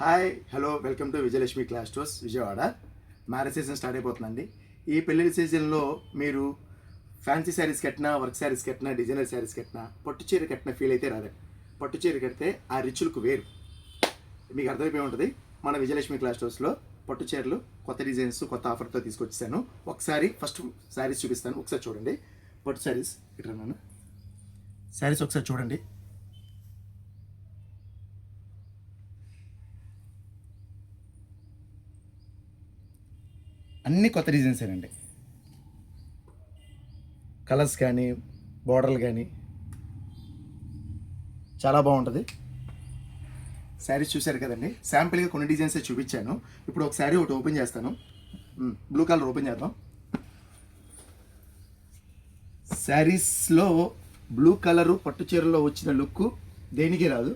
Hi hello welcome to Vijayalakshmi class stores Vijayawada. Marriage season start అయిపోతుందండి. ఈ పెళ్లి సీజన్లో మీరు ఫ్యాన్సీ శారీస్ కట్టినా, వర్క్ శారీస్ కట్టినా, డిజైనర్ శారీస్ కట్టినా, పట్టు చీర కట్టిన ఫీల్ అయితే రాదండి. పట్టు చీర కడితే ఆ రిచులకు వేరు. మీకు అర్థమైపోయి ఉంటుంది. మన విజయలక్ష్మి క్లాస్ స్టోర్స్లో పట్టు చీరలు కొత్త డిజైన్స్, కొత్త ఆఫర్తో తీసుకొచ్చేసాను. ఒకసారి ఫస్ట్ శారీస్ చూపిస్తాను, ఒకసారి చూడండి. పట్టు శారీస్ ఇక్కడ నన్ను శారీస్ ఒకసారి చూడండి. అన్ని కొత్త డిజైన్స్ అండి. కలర్స్ కానీ, బార్డర్లు కానీ చాలా బాగుంటుంది. శారీస్ చూశారు కదండి. శాంపిల్గా కొన్ని డిజైన్సే చూపించాను. ఇప్పుడు ఒక శారీ ఒకటి ఓపెన్ చేస్తాను. బ్లూ కలర్ ఓపెన్ చేద్దాం. శారీస్లో బ్లూ కలరు పట్టు చీరలో వచ్చిన లుక్ దేనికి రాదు,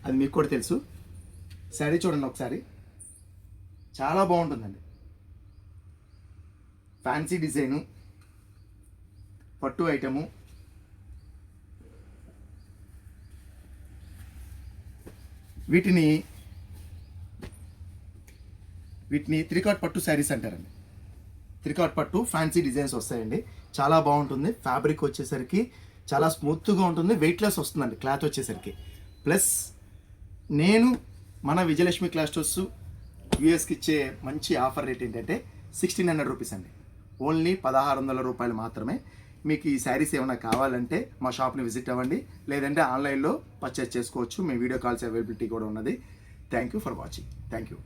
అది మీకు కూడా తెలుసు. శారీ చూడండి ఒకసారి, చాలా బాగుంటుందండి. ఫ్యాన్సీ డిజైను, పట్టు ఐటము, వీటిని త్రికాట్ పట్టు శారీస్ అంటారండి. త్రికాట్ పట్టు ఫ్యాన్సీ డిజైన్స్ వస్తాయండి. చాలా బాగుంటుంది. ఫ్యాబ్రిక్ వచ్చేసరికి చాలా స్మూత్గా ఉంటుంది, వెయిట్లెస్ వస్తుందండి క్లాత్ వచ్చేసరికి. ప్లస్ నేను మన విజయలక్ష్మి క్లాస్ స్టోర్స్ యూఎస్కి ఇచ్చే మంచి ఆఫర్ రేట్ ఏంటంటే 1600 రూపీస్ అండి. ఓన్లీ 1600 రూపాయలు మాత్రమే. మీకు ఈ శారీస్ ఏమైనా కావాలంటే మా షాప్ని విజిట్ అవ్వండి, లేదంటే ఆన్లైన్లో పర్చేస్ చేసుకోవచ్చు. మీ వీడియో కాల్స్ అవైలబిలిటీ కూడా ఉన్నది. Thank you for watching. Thank you.